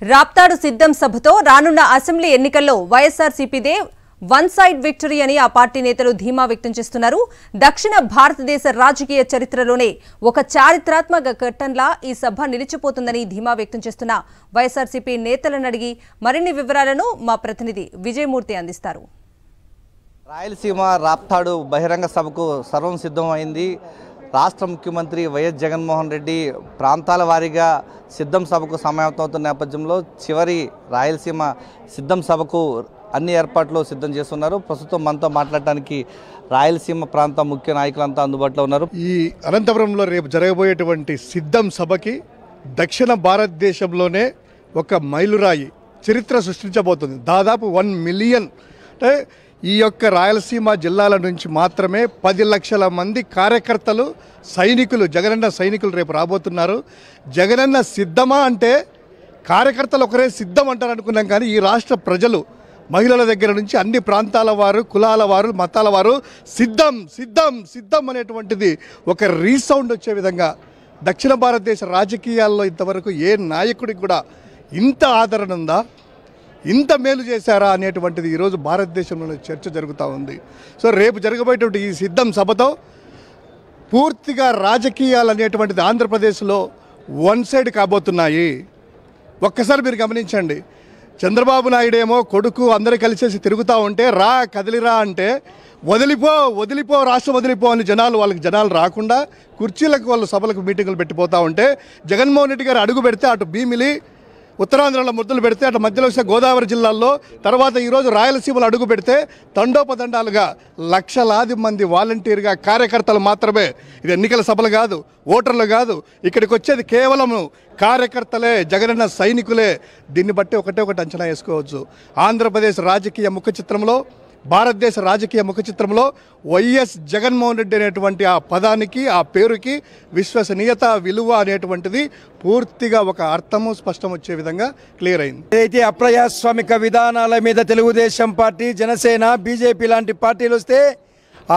రాప్తాడు సిద్ధం సభతో రానున్న అసెంబ్లీ ఎన్నికల్లో వైఎస్ఆర్సీపీదే వన్ సైడ్ విక్టరీ అని ఆ పార్టీ నేతలు ధీమా వ్యక్తం చేస్తున్నారు. దక్షిణ భారతదేశ రాజకీయ చరిత్రలోనే ఒక చారిత్రాత్మక ఘట్టంలా ఈ సభ నిలిచిపోతుందని ధీమా వ్యక్తం చేస్తున్న వైఎస్ఆర్సీపీ నేతలను అడిగి మరిన్ని వివరాలను మా ప్రతినిధి విజయమూర్తి అందిస్తారు. రాయలసీమ రాప్తాడు బహిరంగ సభకు సర్వం సిద్ధమైంది. రాష్ట్ర ముఖ్యమంత్రి వైఎస్ జగన్మోహన్ రెడ్డి ప్రాంతాల వారీగా సిద్ధం సభకు సమాయత్తమవుతున్న నేపథ్యంలో చివరి రాయలసీమ సిద్ధం సభకు అన్ని ఏర్పాట్లు సిద్ధం చేస్తున్నారు. ప్రస్తుతం మనతో మాట్లాడటానికి రాయలసీమ ప్రాంత ముఖ్య నాయకులంతా అందుబాటులో ఉన్నారు. ఈ అనంతపురంలో రేపు జరగబోయేటువంటి సిద్ధం సభకి దక్షిణ భారతదేశంలోనే ఒక మైలురాయి చరిత్ర సృష్టించబోతుంది. దాదాపు 1 మిలియన్ అంటే ఈ యొక్క రాయలసీమ జిల్లాల నుంచి మాత్రమే 10 లక్షల మంది కార్యకర్తలు, సైనికులు, జగనన్న సైనికులు రేపు రాబోతున్నారు. జగనన్న సిద్ధమా అంటే కార్యకర్తలు ఒకరే సిద్ధం అంటారు అనుకున్నాం, కానీ ఈ రాష్ట్ర ప్రజలు మహిళల దగ్గర నుంచి అన్ని ప్రాంతాల వారు, కులాల వారు, మతాల వారు సిద్ధం సిద్ధం సిద్ధం అనేటువంటిది ఒక రీసౌండ్ వచ్చే విధంగా దక్షిణ భారతదేశ రాజకీయాల్లో ఇంతవరకు ఏ నాయకుడికి కూడా ఇంత ఆదరణ ఉందా, ఇంత మేలు చేశారా అనేటువంటిది ఈరోజు భారతదేశంలో చర్చ జరుగుతూ ఉంది. సో రేపు జరగబోయేటువంటి ఈ సిద్ధం సభతో పూర్తిగా రాజకీయాలు అనేటువంటిది ఆంధ్రప్రదేశ్లో వన్ సైడ్ కాబోతున్నాయి. ఒక్కసారి మీరు గమనించండి, చంద్రబాబు నాయుడు ఏమో కొడుకు అందరూ కలిసేసి తిరుగుతూ ఉంటే రా కదిలిరా అంటే వదిలిపో రాష్ట్రం వదిలిపో అని జనాలు రాకుండా కుర్చీలకు వాళ్ళు సభలకు మీటింగులు పెట్టిపోతూ ఉంటే జగన్మోహన్ రెడ్డి గారు అడుగు పెడితే అటు భీమిలి ఉత్తరాంధ్రలో ముద్దలు పెడితే అటు మధ్యలో వస్తే గోదావరి జిల్లాల్లో, తర్వాత ఈరోజు రాయలసీమలో అడుగు పెడితే తండోపతండాలుగా లక్షలాది మంది వాలంటీర్గా కార్యకర్తలు మాత్రమే. ఇది ఎన్నికల సభలు కాదు, ఓటర్లు కాదు, ఇక్కడికి వచ్చేది కేవలం కార్యకర్తలే, జగనన్న సైనికులే. దీన్ని బట్టి ఒకటి అంచనా వేసుకోవచ్చు. ఆంధ్రప్రదేశ్ రాజకీయ ముఖ చిత్రంలో, భారతదేశ రాజకీయ ముఖ చిత్రంలో వైఎస్ జగన్మోహన్ రెడ్డి అనేటువంటి ఆ పదానికి, ఆ పేరుకి విశ్వసనీయత, విలువ అనేటువంటిది పూర్తిగా ఒక అర్థము స్పష్టం వచ్చే విధంగా క్లియర్ అయింది. ఏదైతే అప్రజాస్వామిక విధానాల మీద తెలుగుదేశం పార్టీ, జనసేన, బీజేపీ లాంటి పార్టీలు వస్తే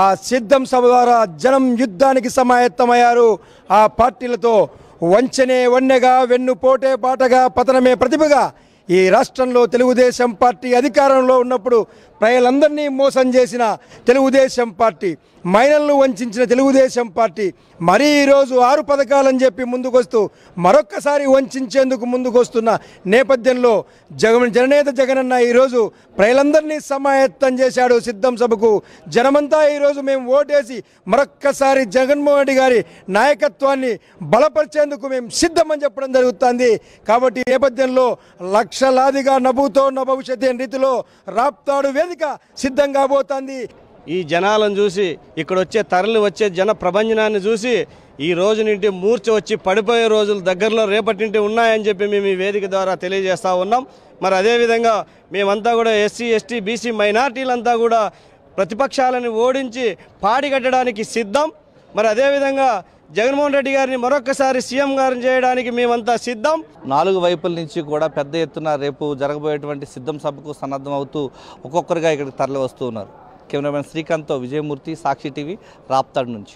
ఆ సిద్ధం సభ ద్వారా జనం యుద్ధానికి సమాయత్తమయ్యారు. ఆ పార్టీలతో వంచనే వన్నెగా, వెన్నుపోటే బాటగా, పతనమే ప్రతిభగా ఈ రాష్ట్రంలో తెలుగుదేశం పార్టీ అధికారంలో ఉన్నప్పుడు ప్రజలందరినీ మోసం చేసిన తెలుగుదేశం పార్టీ, మైనలను వంచిన తెలుగుదేశం పార్టీ మరీ ఈరోజు 6 పథకాలని చెప్పి ముందుకొస్తూ మరొక్కసారి వంచేందుకు ముందుకొస్తున్న నేపథ్యంలో జననేత జగనన్న ఈరోజు ప్రజలందరినీ సమాయత్తం చేశాడు సిద్ధం సభకు. జనమంతా ఈరోజు మేము ఓటేసి మరొక్కసారి జగన్మోహన్ రెడ్డి గారి నాయకత్వాన్ని బలపరిచేందుకు మేము సిద్ధమని చెప్పడం జరుగుతుంది. కాబట్టి ఈ నేపథ్యంలో లక్షలాదిగా నభూతో నభవిష్యత్ రీతిలో రాప్తాడు వేదిక సిద్ధం కాబోతోంది. ఈ జనాలను చూసి, ఇక్కడ వచ్చే తరలి వచ్చే జన ప్రభంజనాన్ని చూసి ఈ రోజు నుండి మూర్ఛ వచ్చి పడిపోయే రోజులు దగ్గరలో రేపటి నుండి ఉన్నాయని చెప్పి మేము ఈ వేదిక ద్వారా తెలియజేస్తూ ఉన్నాం. మరి అదేవిధంగా మేమంతా కూడా ఎస్సీ, ఎస్టీ, బీసీ మైనార్టీలంతా కూడా ప్రతిపక్షాలను ఓడించి పాడిగట్టడానికి సిద్ధం. మరి అదేవిధంగా జగన్మోహన్ రెడ్డి గారిని మరొకసారి సీఎం గారిని చేయడానికి మేమంతా సిద్ధం. 4 వైపుల నుంచి కూడా పెద్ద ఎత్తున రేపు జరగబోయేటువంటి సిద్ధం సభకు సన్నద్ధం అవుతూ ఒక్కొక్కరుగా ఇక్కడికి తరలి వస్తూ ఉన్నారు. కెమెరామెన్ శ్రీకాంత్తో విజయమూర్తి, సాక్షి టీవీ, రాప్తాడు నుంచి.